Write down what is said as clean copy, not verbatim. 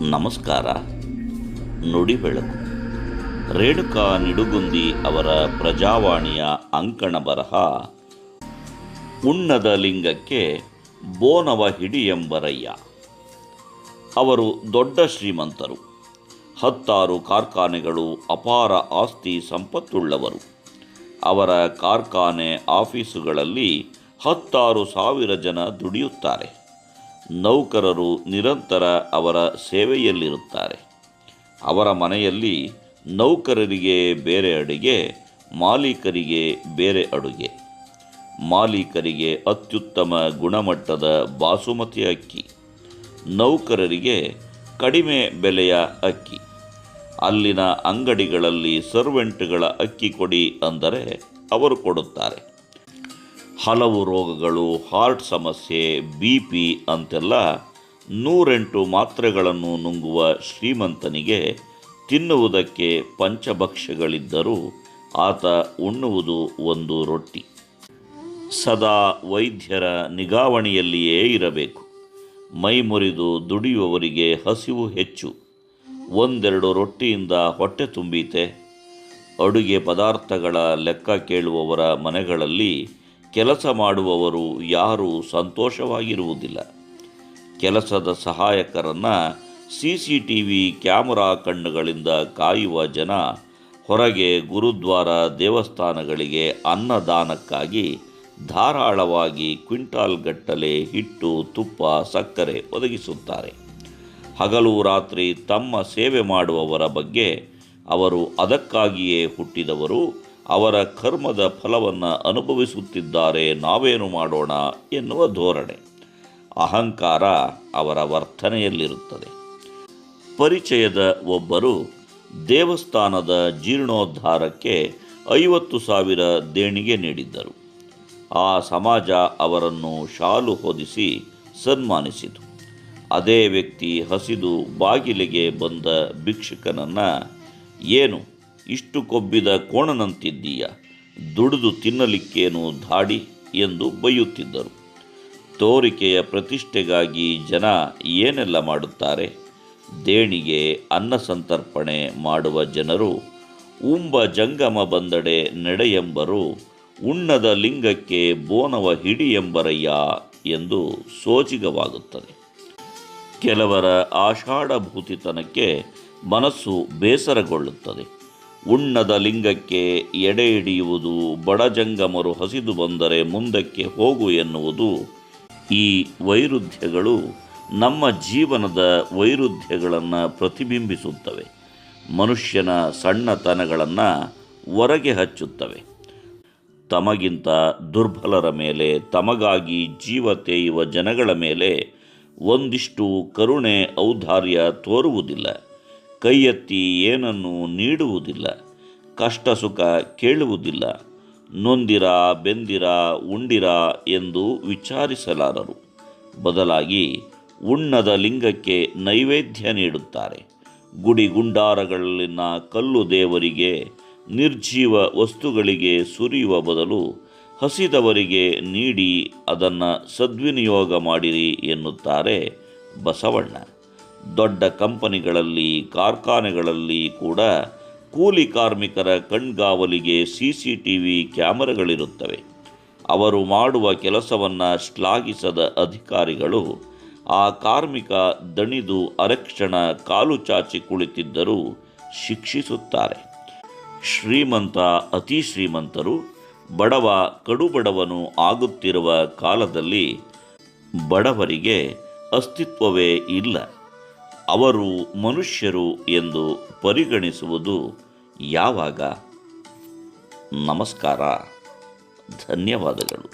ನಮಸ್ಕಾರ. ನುಡಿ ಬೆಳಕು ರೇಣುಕಾ ನಿಡುಗುಂದಿ ಅವರ ಪ್ರಜಾವಾಣಿಯ ಅಂಕಣ ಬರಹ ಉಣ್ಣದ ಲಿಂಗಕ್ಕೆ ಬೋನವ ಹಿಡಿಯೆಂಬರಯ್ಯ. ಅವರು ದೊಡ್ಡ ಶ್ರೀಮಂತರು. 10 ಕಾರ್ಖಾನೆಗಳು, ಅಪಾರ ಆಸ್ತಿ ಸಂಪತ್ತುಳ್ಳವರು. ಅವರ ಕಾರ್ಖಾನೆ ಆಫೀಸುಗಳಲ್ಲಿ 16,000 ಜನ ದುಡಿಯುತ್ತಾರೆ. ನೌಕರರು ನಿರಂತರ ಅವರ ಸೇವೆಯಲ್ಲಿರುತ್ತಾರೆ. ಅವರ ಮನೆಯಲ್ಲಿ ನೌಕರರಿಗೆ ಬೇರೆ ಅಡುಗೆ, ಮಾಲೀಕರಿಗೆ ಬೇರೆ ಅಡುಗೆ. ಮಾಲೀಕರಿಗೆ ಅತ್ಯುತ್ತಮ ಗುಣಮಟ್ಟದ ಬಾಸುಮತಿ ಅಕ್ಕಿ, ನೌಕರರಿಗೆ ಕಡಿಮೆ ಬೆಲೆಯ ಅಕ್ಕಿ. ಅಲ್ಲಿನ ಅಂಗಡಿಗಳಲ್ಲಿ ಸರ್ವೆಂಟ್ಗಳ ಅಕ್ಕಿ ಕೊಡಿ ಅಂದರೆ ಅವರು ಕೊಡುತ್ತಾರೆ. ಹಲವು ರೋಗಗಳು, ಹಾರ್ಟ್ ಸಮಸ್ಯೆ, BP ಅಂತೆಲ್ಲ 108 ಮಾತ್ರೆಗಳನ್ನು ನುಂಗುವ ಶ್ರೀಮಂತನಿಗೆ ತಿನ್ನುವುದಕ್ಕೆ ಪಂಚಭಕ್ಷ್ಯಗಳಿದ್ದರೂ ಆತ ಉಣ್ಣುವುದು ಒಂದು ರೊಟ್ಟಿ. ಸದಾ ವೈದ್ಯರ ನಿಗಾವಣೆಯಲ್ಲಿಯೇ ಇರಬೇಕು. ಮೈ ಮುರಿದು ದುಡಿಯುವವರಿಗೆ ಹಸಿವು ಹೆಚ್ಚು. 1-2 ರೊಟ್ಟಿಯಿಂದ ಹೊಟ್ಟೆ ತುಂಬೀತೆ. ಅಡುಗೆ ಪದಾರ್ಥಗಳ ಲೆಕ್ಕ ಕೇಳುವವರ ಮನೆಗಳಲ್ಲಿ ಕೆಲಸ ಮಾಡುವವರು ಯಾರೂ ಸಂತೋಷವಾಗಿರುವುದಿಲ್ಲ. ಕೆಲಸದ ಸಹಾಯಕರನ್ನು CCTV ಕ್ಯಾಮರಾ ಕಣ್ಣುಗಳಿಂದ ಕಾಯುವ ಜನ ಹೊರಗೆ ಗುರುದ್ವಾರ, ದೇವಸ್ಥಾನಗಳಿಗೆ ಅನ್ನದಾನಕ್ಕಾಗಿ ಧಾರಾಳವಾಗಿ ಕ್ವಿಂಟಾಲ್ಗಟ್ಟಲೆ ಹಿಟ್ಟು, ತುಪ್ಪ, ಸಕ್ಕರೆ ಒದಗಿಸುತ್ತಾರೆ. ಹಗಲು ರಾತ್ರಿ ತಮ್ಮ ಸೇವೆ ಮಾಡುವವರ ಬಗ್ಗೆ ಅವರು ಅದಕ್ಕಾಗಿಯೇ ಹುಟ್ಟಿದವರು, ಅವರ ಕರ್ಮದ ಫಲವನ್ನು ಅನುಭವಿಸುತ್ತಿದ್ದಾರೆ, ನಾವೇನು ಮಾಡೋಣ ಎನ್ನುವ ಧೋರಣೆ, ಅಹಂಕಾರ ಅವರ ವರ್ತನೆಯಲ್ಲಿರುತ್ತದೆ. ಪರಿಚಯದ ಒಬ್ಬರು ದೇವಸ್ಥಾನದ ಜೀರ್ಣೋದ್ಧಾರಕ್ಕೆ 50,000 ದೇಣಿಗೆ ನೀಡಿದ್ದರು. ಆ ಸಮಾಜ ಅವರನ್ನು ಶಾಲು ಹೊದಿಸಿ ಸನ್ಮಾನಿಸಿತು. ಅದೇ ವ್ಯಕ್ತಿ ಹಸಿದು ಬಾಗಿಲಿಗೆ ಬಂದ ಭಿಕ್ಷುಕನನ್ನು, ಏನು ಇಷ್ಟು ಕೊಬ್ಬಿದ ಕೋಣನಂತಿದ್ದೀಯ, ದುಡಿದು ತಿನ್ನಲಿಕ್ಕೇನು ಧಾಡಿ ಎಂದು ಬೈಯುತ್ತಿದ್ದರು. ತೋರಿಕೆಯ ಪ್ರತಿಷ್ಠೆಗಾಗಿ ಜನ ಏನೆಲ್ಲ ಮಾಡುತ್ತಾರೆ. ದೇಣಿಗೆ, ಅನ್ನ ಸಂತರ್ಪಣೆ ಮಾಡುವ ಜನರು ಉಂಬ ಜಂಗಮ ಬಂದಡೆ ನಡೆಯೆಂಬರು, ಉಣ್ಣದ ಲಿಂಗಕ್ಕೆ ಬೋನವ ಹಿಡಿಯೆಂಬರಯ್ಯ ಎಂದು ಸೋಜಿಗವಾಗುತ್ತದೆ. ಕೆಲವರ ಆಷಾಢಭೂತಿತನಕ್ಕೆ ಮನಸ್ಸು ಬೇಸರಗೊಳ್ಳುತ್ತದೆ. ಉಣ್ಣದ ಲಿಂಗಕ್ಕೆ ಎಡೆ ಹಿಡಿಯುವುದು, ಬಡಜಂಗಮರು ಹಸಿದು ಬಂದರೆ ಮುಂದಕ್ಕೆ ಹೋಗು ಎನ್ನುವುದು, ಈ ವೈರುಧ್ಯಗಳು ನಮ್ಮ ಜೀವನದ ವೈರುಧ್ಯಗಳನ್ನು ಪ್ರತಿಬಿಂಬಿಸುತ್ತವೆ. ಮನುಷ್ಯನ ಸಣ್ಣತನಗಳನ್ನು ಹೊರಗೆ ಹಚ್ಚುತ್ತವೆ. ತಮಗಿಂತ ದುರ್ಬಲರ ಮೇಲೆ, ತಮಗಾಗಿ ಜೀವ ತೇಯುವ ಜನಗಳ ಮೇಲೆ ಒಂದಿಷ್ಟು ಕರುಣೆ, ಔದಾರ್ಯ ತೋರುವುದಿಲ್ಲ. ಕೈ ಎತ್ತಿ ಏನನ್ನೂ ನೀಡುವುದಿಲ್ಲ. ಕಷ್ಟ ಸುಖ ಕೇಳುವುದಿಲ್ಲ. ನೊಂದಿರ, ಬೆಂದಿರ, ಉಂಡಿರ ಎಂದು ವಿಚಾರಿಸಲಾರರು. ಬದಲಾಗಿ ಉಣ್ಣದ ಲಿಂಗಕ್ಕೆ ನೈವೇದ್ಯ ನೀಡುತ್ತಾರೆ. ಗುಡಿ ಗುಂಡಾರಗಳಲ್ಲಿನ ಕಲ್ಲು ದೇವರಿಗೆ, ನಿರ್ಜೀವ ವಸ್ತುಗಳಿಗೆ ಸುರಿಯುವ ಬದಲು ಹಸಿದವರಿಗೆ ನೀಡಿ ಅದನ್ನು ಸದ್ವಿನಿಯೋಗ ಮಾಡಿರಿ ಎನ್ನುತ್ತಾರೆ ಬಸವಣ್ಣ. ದೊಡ್ಡ ಕಂಪನಿಗಳಲ್ಲಿ, ಕಾರ್ಖಾನೆಗಳಲ್ಲಿ ಕೂಡ ಕೂಲಿ ಕಾರ್ಮಿಕರ ಕಣ್ಗಾವಲಿಗೆ CCTV ಕ್ಯಾಮರಾಗಳಿರುತ್ತವೆ. ಅವರು ಮಾಡುವ ಕೆಲಸವನ್ನು ಶ್ಲಾಘಿಸದ ಅಧಿಕಾರಿಗಳು ಆ ಕಾರ್ಮಿಕ ದಣಿದು ಅರಕ್ಷಣ ಕಾಲು ಚಾಚಿ ಕುಳಿತಿದ್ದರೂ ಶಿಕ್ಷಿಸುತ್ತಾರೆ. ಶ್ರೀಮಂತ ಅತಿ ಶ್ರೀಮಂತರು, ಬಡವ ಕಡುಬಡವನು ಆಗುತ್ತಿರುವ ಕಾಲದಲ್ಲಿ ಬಡವರಿಗೆ ಅಸ್ತಿತ್ವವೇ ಇಲ್ಲ. ಅವರು ಮನುಷ್ಯರು ಎಂದು ಪರಿಗಣಿಸುವುದು ಯಾವಾಗ? ನಮಸ್ಕಾರ. ಧನ್ಯವಾದಗಳು.